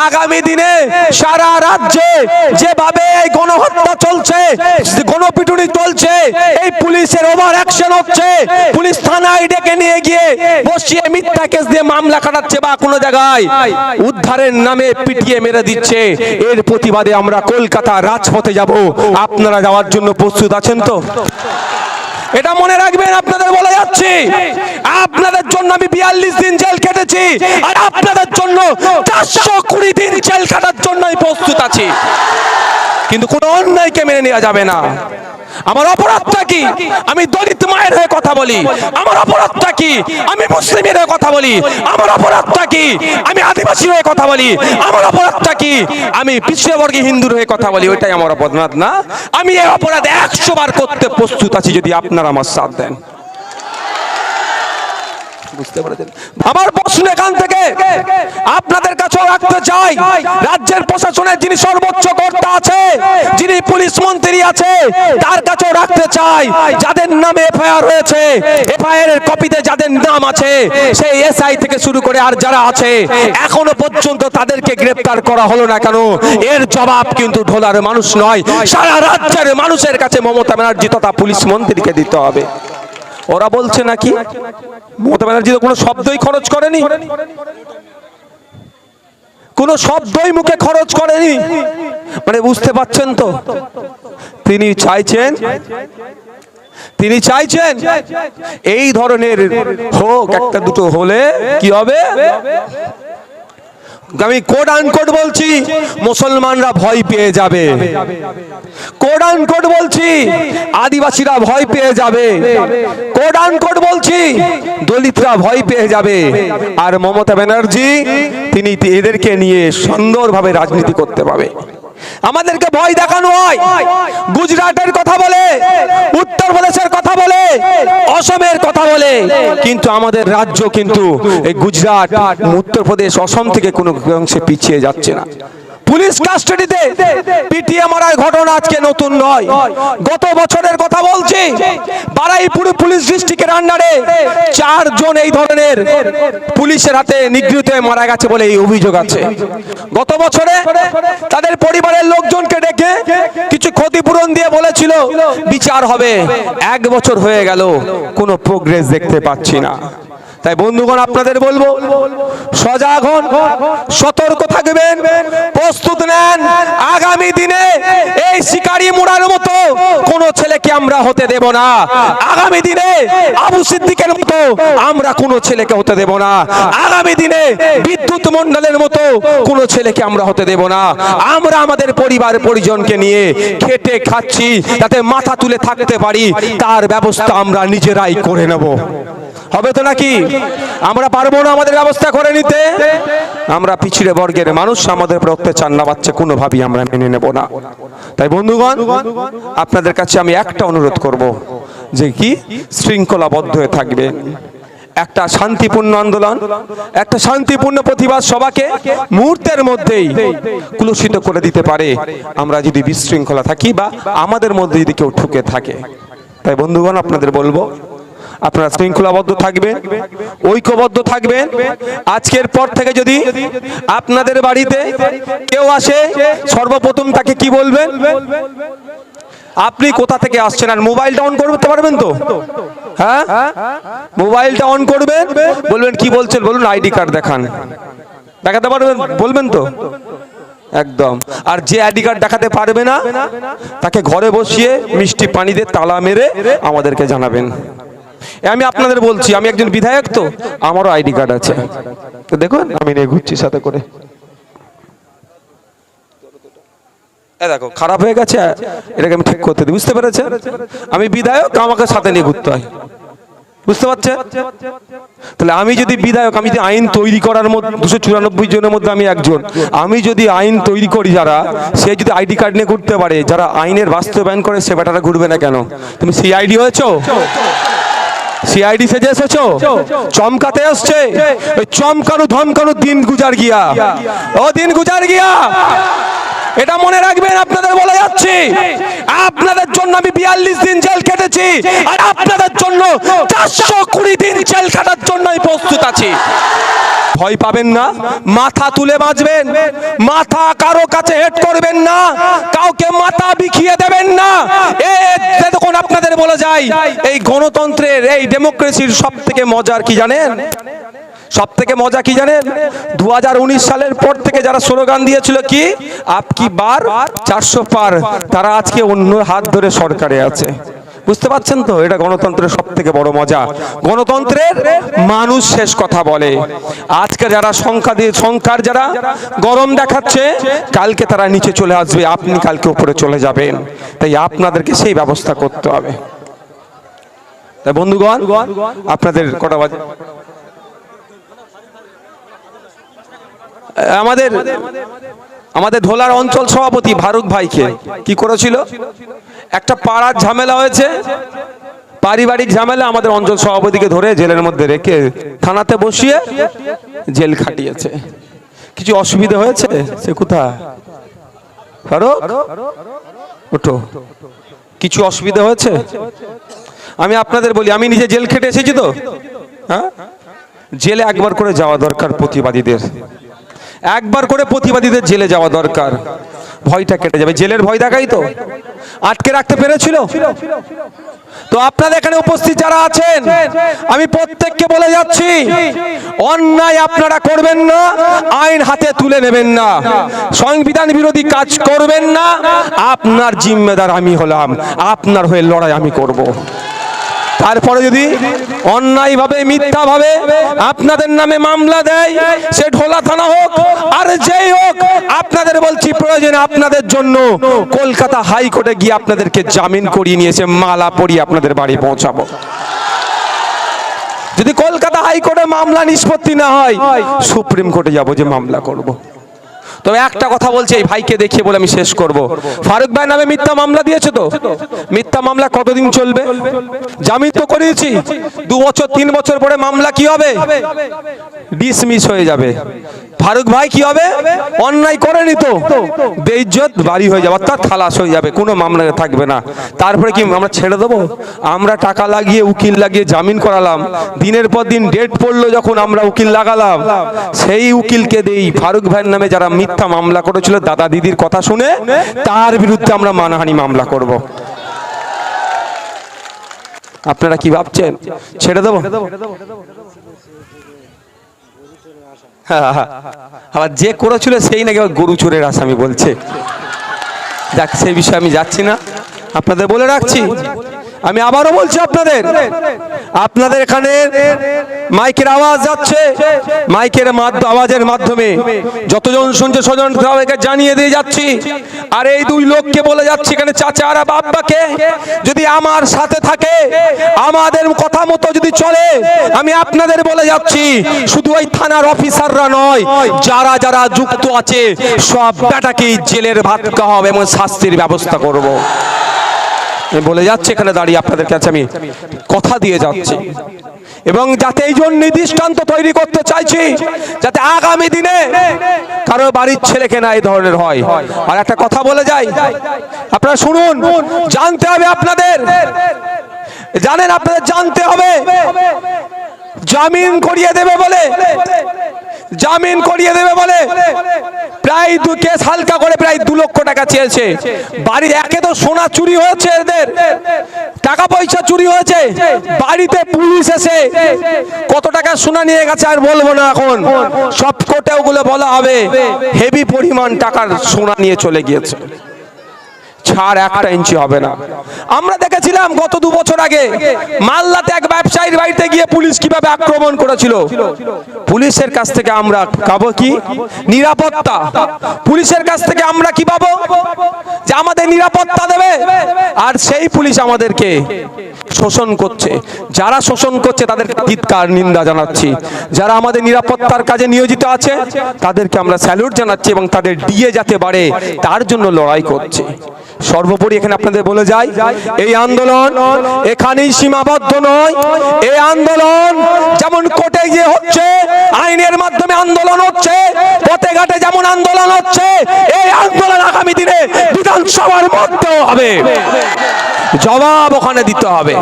আগামী দিনে সারা রাজ্যে যেভাবে এই গণহত্যা চলছে, গণপিটুনি চলছে, এই পুলিশের ওভার অ্যাকশন হচ্ছে, পুলিশ থানায় ডেকে নিয়ে গিয়ে বসিয়ে মিথ্যা কেস দিয়ে মামলা কাটাচ্ছে বা কোনো জায়গায় উদ্ধারের নামে পিটিয়ে মেরে দিচ্ছে, এর প্রতিবাদে আমরা কলকাতা রাজপথে যাব। আপনারা যাওয়ার জন্য প্রস্তুত আছেন তো? এটা মনে রাখবেন, আপনাদের বলে যাচ্ছি, আপনাদের জন্য আমি 42 দিন জেল কেটেছি, আর আপনাদের জন্য 420 দিন জেল কাটার জন্য আমি প্রস্তুত আছি। কিন্তু কোনো অন্যায়কে মেনে নেওয়া যাবে না। আমার অপরাধটা কি? আমি দলিত মায়ের হয়ে কথা বলি। আমার অপরাধটা কি? আমি মুসলিমের হয়ে কথা বলি। আমার অপরাধটা কি? আমি আদিবাসীর হয়ে কথা বলি। আমার অপরাধটা কি? আমি পিছিয়ে বর্গী হিন্দুর হয়ে কথা বলি। ওইটাই আমার অপরাধ না। আমি এই অপরাধ 100 বার করতে প্রস্তুত আছি যদি আপনারা আমার সাথ দেন। বুঝতে পেরেছেন? আমার প্রশ্ন এখান থেকে আপনাদের কাছেও রাখতে চাই, রাজ্যের প্রশাসনের যিনি সর্বোচ্চ কর্তা আছে, যিনি পুলিশ মন্ত্রী আছে, তার কাছেও রাখতে চাই, যাদের নামে এফআইআর হয়েছে, এফআইআর এর কপিতে যাদের নাম আছে, সেই এসআই থেকে শুরু করে আর যারা আছে, এখনো পর্যন্ত তাদেরকে গ্রেফতার করা হলো না কেন? এর জবাব কিন্তু ঢোলার মানুষ নয়, সারা রাজ্যের মানুষের কাছে মমতা ব্যানার্জি তথা পুলিশ মন্ত্রীকে দিতে হবে। ওরা বলছে নাকি মমতা ব্যানার্জি তো কোনো শব্দই খরচ করেনি, কোনো শব্দই মুখে খরচ করেনি। মানে বুঝতে পাচ্ছেন তো? তিনি চাইছেন এই ধরনের হোক, একটা দুটো হলে কি হবে? আমি কোড আনকোড বলছি, মুসলমানরা ভয় পেয়ে যাবে। কোড আনকোড বলছি, আদিবাসীরা ভয় পেয়ে যাবে। কোড আনকোড বলছি, দলিতরা ভয় পেয়ে যাবে। আর মমতা ব্যানার্জি তিনি এদেরকে নিয়ে সুন্দরভাবে রাজনীতি করতে পারবে। আমাদেরকে ভয় দেখানো হয়, গুজরাটের কথা বলে, উত্তরপ্রদেশের কথা বলে, অসমের কথা বলে, কিন্তু আমাদের রাজ্য কিন্তু এই গুজরাট, উত্তরপ্রদেশ, অসম থেকে কোনো অংশে পিছিয়ে যাচ্ছে না। পুলিশ কাস্টাডিতে পিটিয়ে মারার ঘটনা আজকে নতুন নয়, গত বছরের কথা বলছি। বারুইপুর পুলিশ ডিস্ট্রিক্টের আন্ডারে 4 জন এই ধরনের পুলিশের হাতে নিগৃহীত হয়ে মারা গেছে বলে এই অভিযোগ আছে। গত বছরে তাদের পরিবারের লোকজনকে ডেকে কিছু ক্ষতিপূরণ দিয়ে বলেছিল বিচার হবে। 1 বছর হয়ে গেল, কোনো প্রোগ্রেস দেখতে পাচ্ছি না। তাই বন্ধুগণ, আপনাদের বলবো, সজাগ হন, সতর্ক থাকবেন, প্রস্তুত নেন। আগামী দিনে এই শিকারি মুড়ার মতো কোন ছেলেকে আমরা হতে দেব না। আগামী দিনে আবু সিদ্দিকের মতো আমরা কোন ছেলেকে হতে দেব না। আগামী দিনে বিদ্যুৎ মণ্ডলের মতো কোন ছেলেকে আমরা হতে দেব না। আমরা আমাদের পরিবার পরিজনকে নিয়ে খেটে খাচ্ছি, যাতে মাথা তুলে থাকতে পারি, তার ব্যবস্থা আমরা নিজেরাই করে নেব। হবে তো নাকি? আমরা পারবো না আমাদের ব্যবস্থা করে নিতে? আমরা পিছিয়ে বর্গের মানুষ, আমাদের উপর অত্যাচার নামাচ্ছে কোনোভাবেই আমরা মেনে নেব না। তাই বন্ধুগণ, আপনাদের কাছে আমি একটা অনুরোধ করব, যে কি শৃঙ্খলাবদ্ধ হয়ে থাকবে। একটা শান্তিপূর্ণ আন্দোলন, একটা শান্তিপূর্ণ প্রতিবাদ সভাকে মুহূর্তের মধ্যেই কুলুষিত করে দিতে পারে আমরা যদি বিশৃঙ্খলা থাকি বা আমাদের মধ্যে যদি কেউ ঠুকে থাকে। তাই বন্ধুগণ, আপনাদের বলবো, আপনারা শৃঙ্খলাবদ্ধ থাকবেন, ঐক্যবদ্ধ থাকবেন। আজকের পর থেকে যদি আপনাদের বাড়িতে কেউ আসে, সর্বপ্রথম তাকে কি বলবেন? আপনি কোথা থেকে আসছেন? আর মোবাইলটা অন করতে পারবেন তো? হ্যাঁ, মোবাইলটা অন করবেন, বলবেন কি বলছেন বলুন, আইডি কার্ড দেখান। দেখাতে পারবেন? বলবেন তো? একদম। আর যে আইডি কার্ড দেখাতে পারবে না, তাকে ঘরে বসিয়ে মিষ্টি পানি দিয়ে তালা মেরে আমাদেরকে জানাবেন। আমি আপনাদের বলছি, আমি একজন বিধায়ক, তো আমারও আইডি কার্ড আছে, তো দেখুন আমি নিয়ে ঘুরছি সাথে করে। দেখো খারাপ হয়ে গেছে, এটাকে আমি ঠিক করতে দিই। বুঝতে পেরেছেন? আমি বিধায়ক, আমাকে সাথে নিয়ে ঘুরতে হয়। বুঝতে পারছেন? তাহলে আমি যদি বিধায়ক, আমি যদি আইন তৈরি করার মধ্যে 294 জনের মধ্যে আমি একজন, আমি যদি আইন তৈরি করি, যারা সে যদি আইডি কার্ড নিয়ে ঘুরতে পারে, যারা আইনের বাস্তবায়ন করে সে বেটারা ঘুরবে না কেন? তুমি সিআইডি হয়েছো? সিআইডি সেজে এসেছো? চমকাতে আসছে? ওই চমকানো ধমকানো দিন গুজার গিয়া, ও দিন গুজার গিয়া। এটা মনে রাখবেন, আপনাদের বলে যাচ্ছি, আপনাদের জন্য আমি 42 দিন জেল কেটেছি, আর আপনাদের জন্য 420 দিন জেল কাটার জন্য আমি প্রস্তুত আছি। ভয় পাবেন না, মাথা তুলে বাঁচবেন, মাথা কারো কাছে হেট করবেন না, কাউকে মাথা বিখিয়ে দেবেন না। দেখুন আপনাদের বলে যাই, এই গণতন্ত্রের এই ডেমোক্রেসির সব থেকে মজার কি জানেন? সব থেকে মজা কি জানেন? 2019 সালের পর থেকে যারা স্লোগান দিয়েছিল কি আপকি বার 400 পার, তারা আজকে অন্য হাত ধরে সরকারে আছে। বুঝতে পারছেন তো? এটা গণতন্ত্রের সব থেকে বড় মজা। গণতন্ত্রের মানুষ শেষ কথা বলে। আজকে যারা সংখ্যার যারা গরম দেখাচ্ছে, কালকে তারা নিচে চলে আসবে, আপনি কালকে উপরে চলে যাবেন। তাই আপনাদেরকে সেই ব্যবস্থা করতে হবে। তাই বন্ধুগণ, আপনাদের কটা বাজে? আমাদের ধোলার অঞ্চল সভাপতি ফারুক ভাইকে কি করেছিল? একটা পাড়ার ঝামেলা হয়েছে, পারিবারিক ঝামেলা, আমাদের অঞ্চল সভাপতিকে ধরে জেলের মধ্যে রেখে থানাতে বসিয়ে জেল খাটিয়েছে। কিছু অসুবিধা হয়েছে? সে কোথায়? ফারুক ওঠো। কিছু অসুবিধা হয়েছে? আমি আপনাদের বলি, আমি নিজে জেল খেটে এসেছি তো। হ্যাঁ, জেলে একবার করে যাওয়া দরকার প্রতিবাদীদের, একবার করে প্রতিবাদীদের জেলে যাওয়া দরকার। ভয়টা কেটে যাবে। জেলের ভয় দেখাই তো আটকে রাখতে পেরেছিল। তো আপনাদের এখানে উপস্থিত যারা আছেন, আমি প্রত্যেককে বলে যাচ্ছি, অন্যায় আপনারা করবেন না, আইন হাতে তুলে নেবেন না, সংবিধান বিরোধী কাজ করবেন না। আপনার জিম্মেদার আমি হলাম, আপনার হয়ে লড়াই আমি করব। তারপরে যদি অন্যায়ভাবে মিথ্যাভাবে আপনাদের নামে মামলা দেয়, সে ঢোলা থানা হোক আর যেই হোক, আপনাদের বলছি প্রয়োজনে আপনাদের জন্য কলকাতা হাইকোর্টে গিয়ে আপনাদেরকে জামিন করিয়ে নিয়েছে মালা পরিয়ে আপনাদের বাড়ি পৌঁছাবো। যদি কলকাতা হাইকোর্টে মামলা নিষ্পত্তি না হয়, সুপ্রিম কোর্টে যাব, যে মামলা করব। তবে একটা কথা বলছি, এই ভাইকে দেখিয়ে বলে আমি শেষ করব। ফারুক ভাই নামে মিথ্যা মামলা দিয়েছে তো, মিথ্যা মামলা কতদিন চলবে? জামিন তো করিয়েছি, 2 বছর 3 বছর পরে মামলা কি হবে? ডিসমিস হয়ে যাবে। ফারুক ভাই কি হবে? অন্যায় করেনি তো, বেইজ্জত বাড়ি হয়ে যাবে, অর্থাৎ খালাস হয়ে যাবে, কোনো মামলা থাকবে না। তারপরে কি আমরা ছেড়ে দেবো? আমরা টাকা লাগিয়ে উকিল লাগিয়ে জামিন করালাম, দিনের পর দিন ডেট পড়লো, যখন আমরা উকিল লাগালাম, সেই উকিলকে দেই ফারুক ভাইয়ের নামে যারা মিথ্যা মামলা করেছিল দাদা দিদির কথা শুনে, তার বিরুদ্ধে আমরা মানহানি মামলা করব। আপনারা কি ভাবছেন ছেড়ে দেবো? আবার যে করেছিল সেই নাকি গরু চোরের আসামি বলছে। যাক, সেই বিষয়ে আমি যাচ্ছি না, আপনাদের বলে রাখছি। আমি আবারও বলছি, আপনাদের এখানে মাইকের আওয়াজ যাচ্ছে, মাইকের আওয়াজের মাধ্যমে যতজন শুনছে স্বজন সবাইকে জানিয়ে দিয়ে যাচ্ছি। আর এই 2 লোককে বলে যাচ্ছি, এখানে চাচা আর বাপ্পাকে, যদি আমার সাথে থাকে, আমাদের কথা মতো যদি চলে, আমি আপনাদের বলে যাচ্ছি, শুধু ওই থানার অফিসাররা নয়, যারা যারা যুক্ত আছে সব বেটাকেই জেলের ভাত খাওয়াবো এবং শাস্তির ব্যবস্থা করব। বলে যাচ্ছে, এখানে দাঁড়িয়ে আপনাদের কাছে আমি কথা দিয়ে যাচ্ছি। এবং যাতে এই জন্য দৃষ্টান্ত তৈরি করতে চাইছি, যাতে আগামী দিনে কারো বাড়ির ছেলেকে না এই ধরনের হয়। আর একটা কথা বলে যাই, আপনারা শুনুন, জানতে হবে আপনাদের, জানেন আপনাদের জানতে হবে, জামিন করিয়ে দেবে বলে প্রায় কেস হালকা করে প্রায় 2 লক্ষ টাকা চেয়েছে। বাড়ির একে তো সোনা চুরি হয়েছে, এদের টাকা পয়সা চুরি হয়েছে, বাড়িতে পুলিশ এসে কত টাকা সোনা নিয়ে গেছে আর বলবো না, এখন সব কোর্টে ওগুলো বলা হবে, হেভি পরিমাণ টাকার সোনা নিয়ে চলে গিয়েছে, ছাড় 1 ইঞ্চি হবে না। আমরা দেখেছিলাম গত 2 বছর আগে মালদাতে এক ব্যবসায়ীর বাড়িতে গিয়ে পুলিশ কিভাবে আক্রমণ করেছিল। পুলিশের কাছ থেকে আমরা পাবো কি? নিরাপত্তা। পুলিশের কাছ থেকে আমরা কি পাবো? যে আমাদের নিরাপত্তা দেবে, আর সেই পুলিশ আমাদেরকে শোষণ করছে। যারা শোষণ করছে তাদেরকে ধিক্কার নিন্দা জানাচ্ছি। যারা আমাদের নিরাপত্তার কাজে নিয়োজিত আছে তাদেরকে আমরা স্যালুট জানাচ্ছি এবং তাদের ডিএ যাতে বাড়ে তার জন্য লড়াই করছি। সর্বোপরি এখানে আপনাদের বলে যাই, এই আন্দোলন এখানেই সীমাবদ্ধ নয়। এই আন্দোলন যেমন কোর্টে গিয়ে হচ্ছে, আইনের মাধ্যমে আন্দোলন হচ্ছে, পথে ঘাটে যেমন আন্দোলন হচ্ছে, এই আন্দোলন আগামী দিনে বিধানসভার মধ্যেও হবে, জবাব ওখানে দিতে হবে।